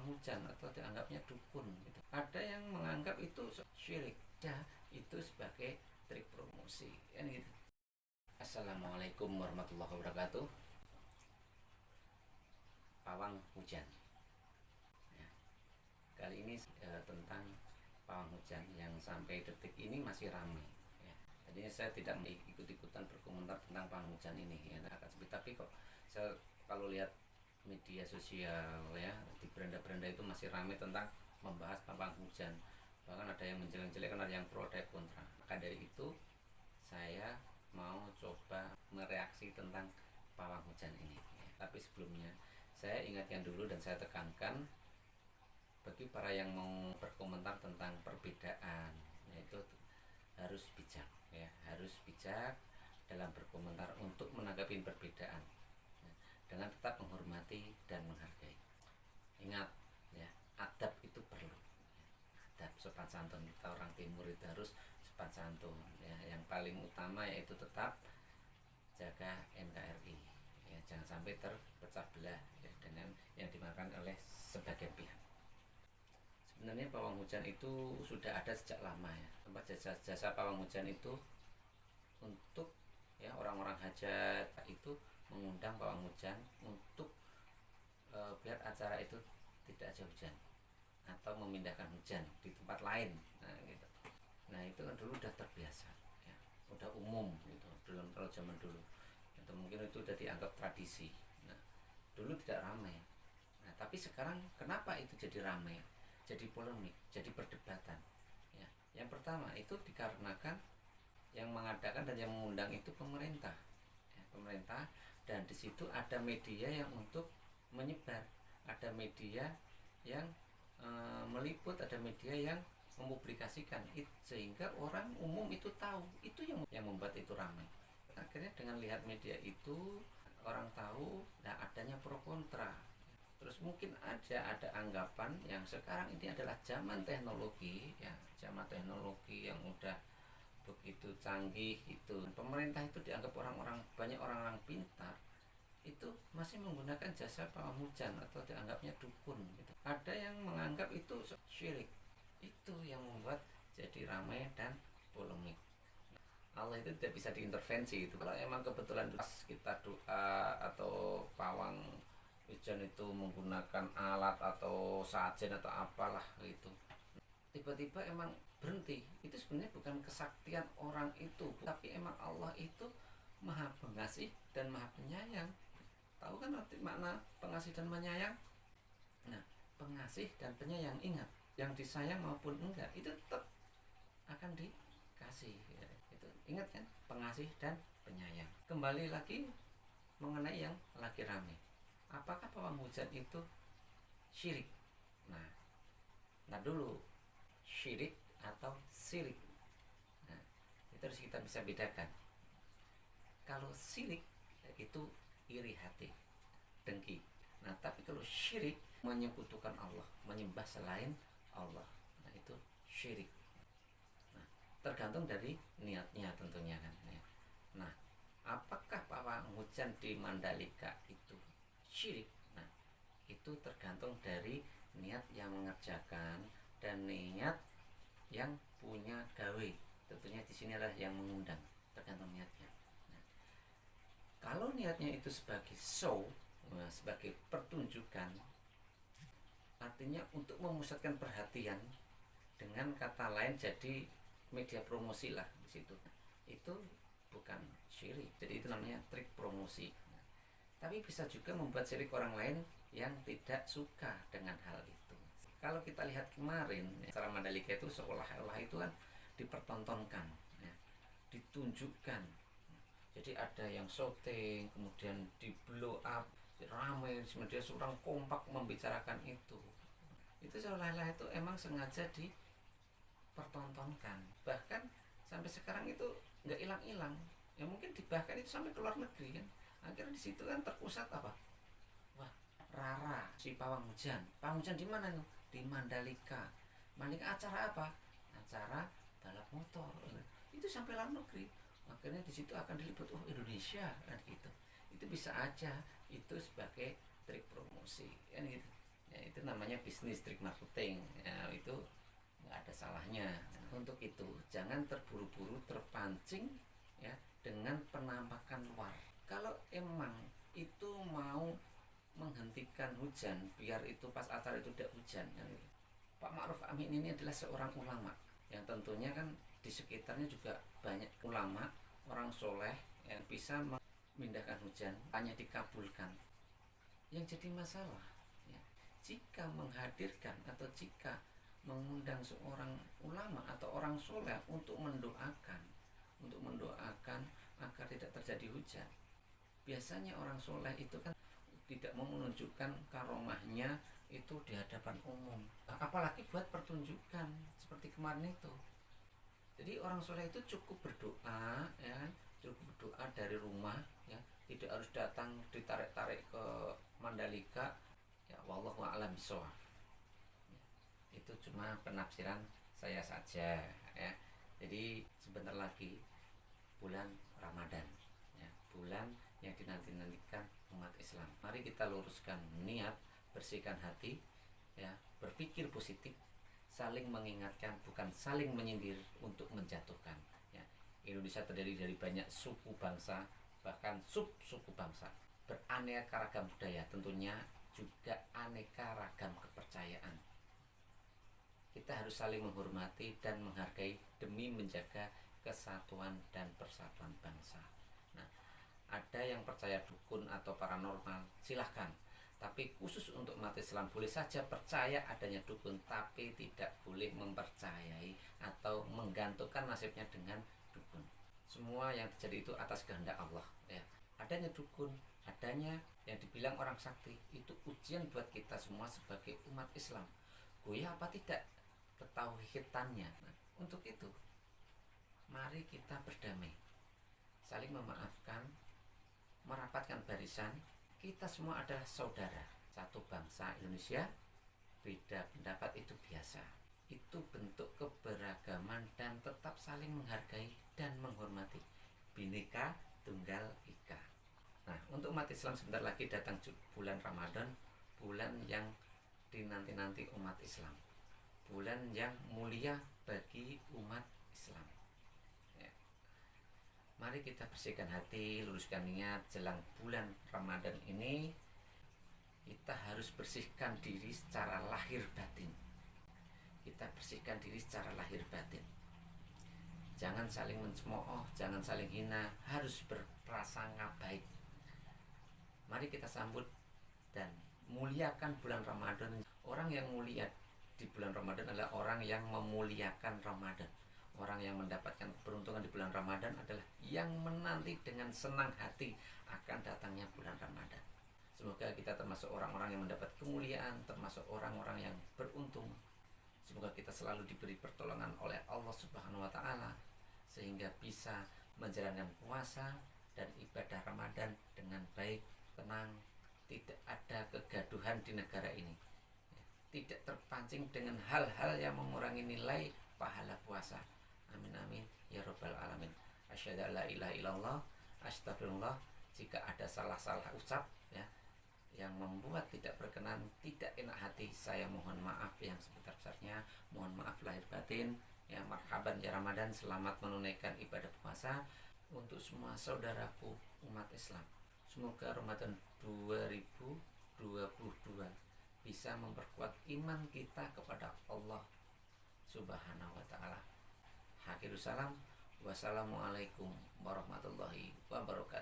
pawang hujan atau dianggapnya dukun gitu. Ada yang menganggap itu syirik, ya itu sebagai trik promosi kan gitu. Assalamualaikum warahmatullahi wabarakatuh. Pawang hujan ya. Kali ini tentang pawang hujan yang sampai detik ini masih ramai ya. Tadinya saya tidak ikut-ikutan berkomentar tentang pawang hujan ini ya, tapi kok saya kalau lihat media sosial ya, di beranda-beranda itu masih ramai tentang membahas pawang hujan. Bahkan ada yang menjelek-jelekan, ada yang pro, ada yang kontra. Maka dari itu saya mau coba mereaksi tentang pawang hujan ini ya. Tapi sebelumnya saya ingatkan dulu dan saya tekankan bagi para yang mau berkomentar tentang perbedaan, yaitu harus bijak ya, harus bijak dalam berkomentar untuk menanggapi perbedaan ya, dengan tetap menghormati dan menghargai. Ingat ya, adab itu perlu ya. Adab, sopan santun, kita orang timur itu harus sopan santun ya. Yang paling utama yaitu tetap jaga NKRI ya, jangan sampai terpecah belah ya, dengan yang dimakan oleh sebagian pihak. Sebenarnya pawang hujan itu sudah ada sejak lama ya. Tempat jasa pawang hujan itu untuk ya orang-orang hajat itu mengundang pawang hujan untuk biar acara itu tidak ada hujan atau memindahkan hujan di tempat lain. Nah, gitu. Nah itu kan dulu udah terbiasa ya, udah umum gitu dalam kalau zaman dulu. Atau mungkin itu udah dianggap tradisi. Nah dulu tidak ramai. Nah tapi sekarang kenapa itu jadi ramai? Jadi polemik, jadi perdebatan ya. Yang pertama itu dikarenakan yang mengadakan dan yang mengundang itu pemerintah ya, pemerintah, dan di situ ada media yang untuk menyebar, ada media yang meliput, ada media yang mempublikasikan itu, sehingga orang umum itu tahu, itu yang membuat itu ramai. Akhirnya dengan lihat media itu orang tahu, nah adanya pro kontra. Terus mungkin ada anggapan yang sekarang ini adalah zaman teknologi ya, zaman teknologi yang udah begitu canggih itu. Pemerintah itu dianggap banyak orang-orang pintar itu masih menggunakan jasa pawang hujan atau dianggapnya dukun gitu. Ada yang menganggap itu syirik. Itu yang membuat jadi ramai dan polemik. Allah itu tidak bisa diintervensi itu. Kalau emang kebetulan pas kita doa atau pawang hujan itu menggunakan alat atau sajen atau apalah gitu, tiba-tiba emang berhenti, itu sebenarnya bukan kesaktian orang itu, tapi emang Allah itu maha pengasih dan maha penyayang. Tahu kan arti makna pengasih dan penyayang? Nah, pengasih dan penyayang, ingat, yang disayang maupun enggak itu tetap akan dikasih ya. Itu ingat kan, pengasih dan penyayang. Kembali lagi mengenai yang lagi ramai, apakah pawang hujan itu syirik? Nah dulu, syirik atau sirik. Nah, itu harus kita bisa bedakan. Kalau sirik itu iri hati, dengki. Nah, tapi kalau syirik menyekutukan Allah, menyembah selain Allah. Nah, itu syirik. Nah, tergantung dari niatnya tentunya kan. Nah, apakah pawang hujan di Mandalika itu syirik? Nah, itu tergantung dari niat yang mengerjakan dan niat yang punya gawe. Tentunya di sini adalah yang mengundang, tergantung niatnya. Nah, kalau niatnya itu sebagai show, sebagai pertunjukan, artinya untuk memusatkan perhatian, dengan kata lain jadi media promosi lah di situ. Itu bukan syirik. Jadi itu namanya trik promosi. Tapi bisa juga membuat syirik orang lain yang tidak suka dengan hal itu. Kalau kita lihat kemarin acara Mandalika itu seolah-olah itu kan dipertontonkan ya, ditunjukkan. Jadi ada yang syuting, kemudian di blow up, ramai media seorang kompak membicarakan itu seolah-olah itu emang sengaja dipertontonkan. Bahkan sampai sekarang itu nggak hilang-hilang ya, mungkin bahkan itu sampai ke luar negeri kan. Akhirnya di situ kan terpusat apa, wah, Rara si pawang hujan di mana tuh? Di Mandalika. Mandalika acara apa? Acara balap motor. Itu sampai luar negeri. Akhirnya di situ akan diliput, oh Indonesia kan gitu. Itu bisa aja itu sebagai trik promosi kan gitu. Ya itu namanya bisnis trik marketing ya, itu nggak ada salahnya. Untuk itu jangan terburu-buru terpancing ya dengan penampakan luar. Kalau emang itu mau menghentikan hujan biar itu pas acara itu tidak hujan kan, Pak Ma'ruf Amin ini adalah seorang ulama yang tentunya kan di sekitarnya juga banyak ulama orang soleh yang bisa memindahkan hujan, hanya dikabulkan. Yang jadi masalah ya, jika menghadirkan atau jika mengundang seorang ulama atau orang soleh untuk mendoakan agar tidak terjadi hujan. Biasanya orang soleh itu kan tidak mau menunjukkan karomahnya itu di hadapan umum, apalagi buat pertunjukan seperti kemarin itu. Jadi orang soleh itu cukup berdoa ya, cukup berdoa dari rumah ya, tidak harus datang ditarik-tarik ke Mandalika ya, wallahu a'lam bishawab. Itu cuma penafsiran saya saja ya. Jadi sebentar lagi bulan Ramadan ya, bulan yang dinanti-nantikan umat Islam. Mari kita luruskan niat, bersihkan hati ya, berpikir positif, saling mengingatkan bukan saling menyindir untuk menjatuhkan ya. Indonesia terdiri dari banyak suku bangsa, bahkan sub-suku bangsa, beraneka ragam budaya, tentunya juga aneka ragam kepercayaan. Kita harus saling menghormati dan menghargai demi menjaga kesatuan dan persatuan bangsa. Nah, ada yang percaya dukun atau paranormal, silahkan. Tapi khusus untuk umat Islam boleh saja percaya adanya dukun, tapi tidak boleh mempercayai atau menggantungkan nasibnya dengan dukun. Semua yang terjadi itu atas kehendak Allah ya. Adanya dukun, adanya yang dibilang orang sakti, itu ujian buat kita semua sebagai umat Islam. Goyah apa tidak ketauhidannya. Nah, untuk itu mari kita berdamai, saling memaafkan, merapatkan barisan. Kita semua adalah saudara, satu bangsa Indonesia. Beda pendapat itu biasa, itu bentuk keberagaman dan tetap saling menghargai dan menghormati. Bhinneka Tunggal Ika. Nah, untuk umat Islam sebentar lagi datang bulan Ramadan, bulan yang dinanti-nanti umat Islam, bulan yang mulia bagi umat Islam ya. Mari kita bersihkan hati, luruskan niat. Jelang bulan Ramadan ini kita harus bersihkan diri secara lahir batin. Kita bersihkan diri secara lahir batin. Jangan saling mencemooh, jangan saling hina, harus berprasangka baik. Mari kita sambut dan muliakan bulan Ramadan. Orang yang mulia di bulan Ramadan adalah orang yang memuliakan Ramadan. Orang yang mendapatkan keberuntungan di bulan Ramadan adalah yang menanti dengan senang hati akan datangnya bulan Ramadan. Semoga kita termasuk orang-orang yang mendapat kemuliaan, termasuk orang-orang yang beruntung. Semoga kita selalu diberi pertolongan oleh Allah Subhanahu wa Ta'ala, sehingga bisa menjalankan puasa dan ibadah Ramadan dengan baik, tenang, tidak ada kegaduhan di negara ini, tidak terpancing dengan hal-hal yang mengurangi nilai pahala puasa. Amin amin ya robbal alamin. Asyhadu an la ilaha illallah, astagfirullah. Jika ada salah-salah ucap ya yang membuat tidak berkenan, tidak enak hati, saya mohon maaf yang sebesar-besarnya. Mohon maaf lahir batin ya. Marhaban ya Ramadan, selamat menunaikan ibadah puasa untuk semua saudaraku umat Islam. Semoga Ramadan 2022 bisa memperkuat iman kita kepada Allah Subhanahu wa Ta'ala. Akhirus salam, wassalamualaikum warahmatullahi wabarakatuh.